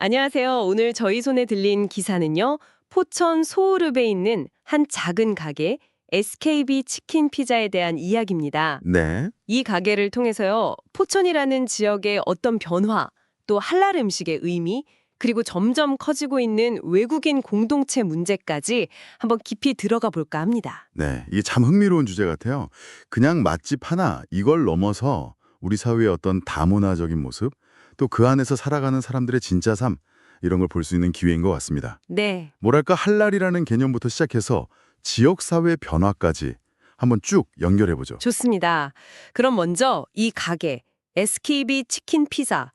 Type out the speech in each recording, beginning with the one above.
안녕하세요. 오늘 저희 손에 들린 기사는요. 포천 소우릅에 있는 한 작은 가게 SKB 치킨 피자에 대한 이야기입니다. 네. 이 가게를 통해서요. 포천이라는 지역의 어떤 변화, 또 할랄 음식의 의미, 그리고 점점 커지고 있는 외국인 공동체 문제까지 한번 깊이 들어가 볼까 합니다. 네. 이게 참 흥미로운 주제 같아요. 그냥 맛집 하나 이걸 넘어서 우리 사회의 어떤 다문화적인 모습, 또 그 안에서 살아가는 사람들의 진짜 삶, 이런 걸 볼 수 있는 기회인 것 같습니다. 네. 뭐랄까 할랄이라는 개념부터 시작해서 지역사회 변화까지 한번 쭉 연결해보죠. 좋습니다. 그럼 먼저 이 가게 SKB 치킨 피자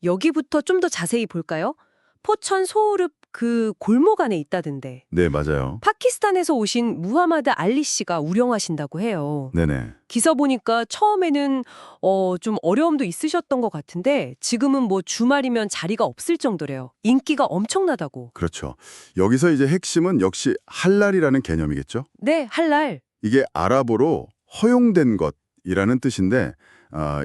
여기부터 좀 더 자세히 볼까요? 포천 소우릅 그 골목 안에 있다던데. 네, 맞아요. 파키스탄에서 오신 무하마드 알리 씨가 운영하신다고 해요. 네네. 기사 보니까 처음에는 좀 어려움도 있으셨던 것 같은데 지금은 뭐 주말이면 자리가 없을 정도래요. 인기가 엄청나다고. 그렇죠. 여기서 이제 핵심은 역시 할랄이라는 개념이겠죠. 네, 할랄. 이게 아랍어로 허용된 것이라는 뜻인데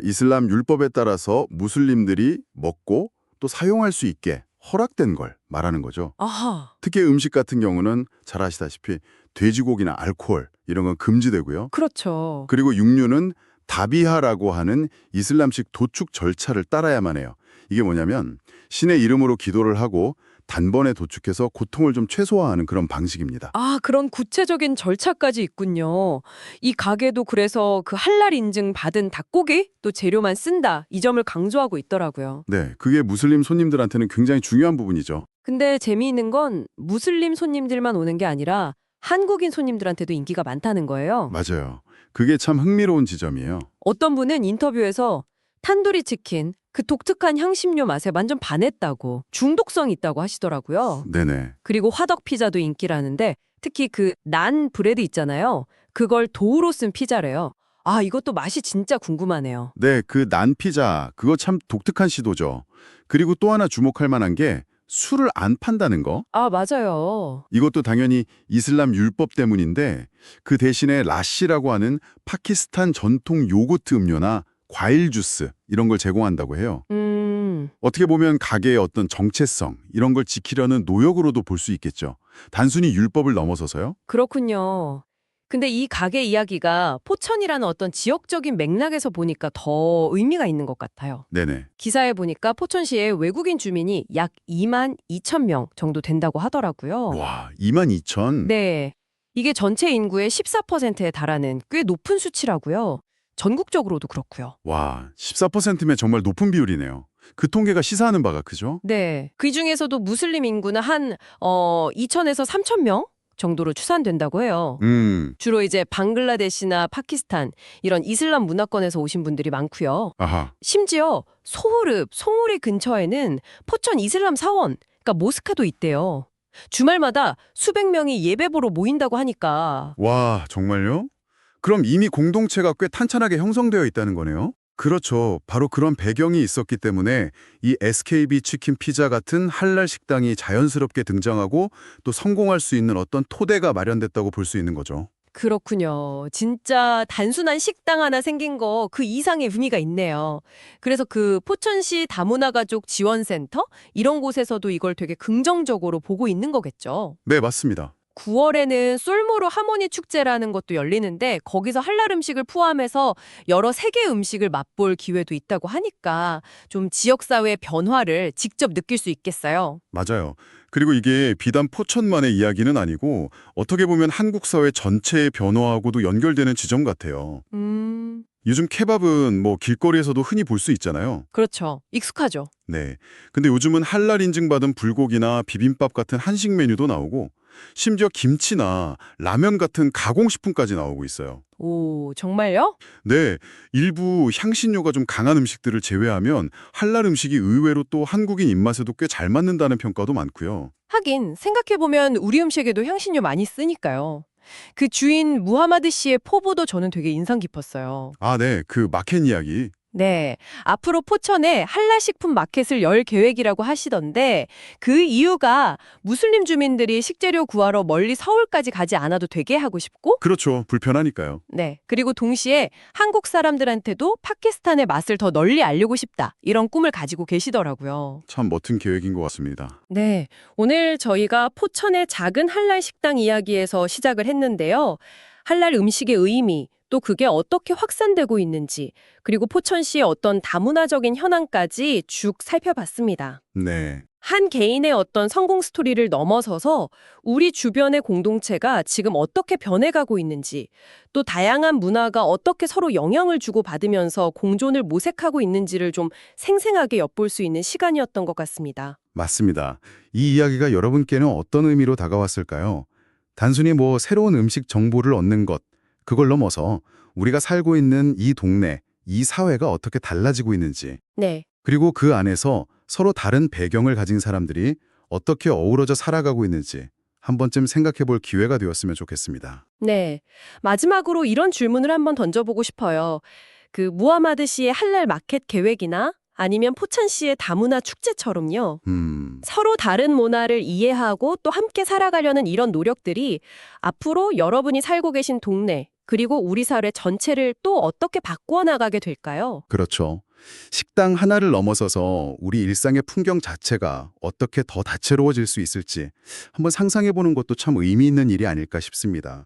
이슬람 율법에 따라서 무슬림들이 먹고 또 사용할 수 있게 허락된 걸 말하는 거죠. 아하. 특히 음식 같은 경우는 잘 아시다시피 돼지고기나 알코올 이런 건 금지되고요. 그렇죠. 그리고 육류는 다비하라고 하는 이슬람식 도축 절차를 따라야만 해요. 이게 뭐냐면 신의 이름으로 기도를 하고 단번에 도축해서 고통을 좀 최소화하는 그런 방식입니다. 아, 그런 구체적인 절차까지 있군요. 이 가게도 그래서 그 할랄 인증 받은 닭고기 또 재료만 쓴다. 이 점을 강조하고 있더라고요. 네, 그게 무슬림 손님들한테는 굉장히 중요한 부분이죠. 근데 재미있는 건 무슬림 손님들만 오는 게 아니라 한국인 손님들한테도 인기가 많다는 거예요. 맞아요. 그게 참 흥미로운 지점이에요. 어떤 분은 인터뷰에서 탄두리 치킨, 그 독특한 향신료 맛에 완전 반했다고, 중독성이 있다고 하시더라고요. 네네. 그리고 화덕 피자도 인기라는데 특히 그 난 브레드 있잖아요. 그걸 도우로 쓴 피자래요. 아, 이것도 맛이 진짜 궁금하네요. 네, 그 난 피자 그거 참 독특한 시도죠. 그리고 또 하나 주목할 만한 게 술을 안 판다는 거. 아, 맞아요. 이것도 당연히 이슬람 율법 때문인데 그 대신에 라시라고 하는 파키스탄 전통 요거트 음료나 과일 주스 이런 걸 제공한다고 해요. 어떻게 보면 가게의 어떤 정체성 이런 걸 지키려는 노력으로도 볼 수 있겠죠. 단순히 율법을 넘어서서요. 그렇군요. 근데 이 가게 이야기가 포천이라는 어떤 지역적인 맥락에서 보니까 더 의미가 있는 것 같아요. 네네. 기사에 보니까 포천시에 외국인 주민이 약 2만 2천 명 정도 된다고 하더라고요. 와, 22,000. 네. 이게 전체 인구의 14%에 달하는 꽤 높은 수치라고요. 전국적으로도 그렇고요. 와, 14%면 정말 높은 비율이네요. 그 통계가 시사하는 바가 크죠? 네. 그 중에서도 무슬림 인구는 한 2천에서 3천 명 정도로 추산된다고 해요. 주로 이제 방글라데시나 파키스탄 이런 이슬람 문화권에서 오신 분들이 많고요. 아하. 심지어 소흐릅, 송우리 근처에는 포천 이슬람 사원, 그러니까 모스크도 있대요. 주말마다 수백 명이 예배 보러 모인다고 하니까. 와, 정말요? 그럼 이미 공동체가 꽤 탄탄하게 형성되어 있다는 거네요? 그렇죠. 바로 그런 배경이 있었기 때문에 이 SKB 치킨 피자 같은 할랄 식당이 자연스럽게 등장하고 또 성공할 수 있는 어떤 토대가 마련됐다고 볼 수 있는 거죠. 그렇군요. 진짜 단순한 식당 하나 생긴 거 그 이상의 의미가 있네요. 그래서 그 포천시 다문화가족 지원센터 이런 곳에서도 이걸 되게 긍정적으로 보고 있는 거겠죠. 네, 맞습니다. 9월에는 솔모르 하모니 축제라는 것도 열리는데 거기서 할랄 음식을 포함해서 여러 세계 음식을 맛볼 기회도 있다고 하니까 좀 지역사회 변화를 직접 느낄 수 있겠어요. 맞아요. 그리고 이게 비단 포천만의 이야기는 아니고 어떻게 보면 한국 사회 전체의 변화하고도 연결되는 지점 같아요. 요즘 케밥은 뭐 길거리에서도 흔히 볼 수 있잖아요. 그렇죠. 익숙하죠. 네. 근데 요즘은 할랄 인증받은 불고기나 비빔밥 같은 한식 메뉴도 나오고 심지어 김치나 라면 같은 가공식품까지 나오고 있어요. 오, 정말요? 네, 일부 향신료가 좀 강한 음식들을 제외하면 할랄 음식이 의외로 또 한국인 입맛에도 꽤 잘 맞는다는 평가도 많고요. 하긴 생각해보면 우리 음식에도 향신료 많이 쓰니까요. 그 주인 무하마드 씨의 포부도 저는 되게 인상 깊었어요. 아, 네, 그 마켓 이야기. 네, 앞으로 포천에 한랄식품 마켓을 열 계획이라고 하시던데 그 이유가 무슬림 주민들이 식재료 구하러 멀리 서울까지 가지 않아도 되게 하고 싶고 그렇죠. 불편하니까요. 네, 그리고 동시에 한국 사람들한테도 파키스탄의 맛을 더 널리 알리고 싶다 이런 꿈을 가지고 계시더라고요. 참 멋진 계획인 것 같습니다. 네, 오늘 저희가 포천의 작은 한랄 식당 이야기에서 시작을 했는데요. 한랄 음식의 의미, 또 그게 어떻게 확산되고 있는지, 그리고 포천시의 어떤 다문화적인 현황까지 쭉 살펴봤습니다. 네. 한 개인의 어떤 성공 스토리를 넘어서서 우리 주변의 공동체가 지금 어떻게 변해가고 있는지, 또 다양한 문화가 어떻게 서로 영향을 주고받으면서 공존을 모색하고 있는지를 좀 생생하게 엿볼 수 있는 시간이었던 것 같습니다. 맞습니다. 이 이야기가 여러분께는 어떤 의미로 다가왔을까요? 단순히 새로운 음식 정보를 얻는 것, 그걸 넘어서 우리가 살고 있는 이 동네, 이 사회가 어떻게 달라지고 있는지, 네. 그리고 그 안에서 서로 다른 배경을 가진 사람들이 어떻게 어우러져 살아가고 있는지 한 번쯤 생각해 볼 기회가 되었으면 좋겠습니다. 네. 마지막으로 이런 질문을 한번 던져보고 싶어요. 그 무하마드 씨의 할랄 마켓 계획이나 아니면 포천 씨의 다문화 축제처럼요. 서로 다른 문화를 이해하고 또 함께 살아가려는 이런 노력들이 앞으로 여러분이 살고 계신 동네, 그리고 우리 사회 전체를 또 어떻게 바꾸어 나가게 될까요? 그렇죠. 식당 하나를 넘어서서 우리 일상의 풍경 자체가 어떻게 더 다채로워질 수 있을지 한번 상상해 보는 것도 참 의미 있는 일이 아닐까 싶습니다.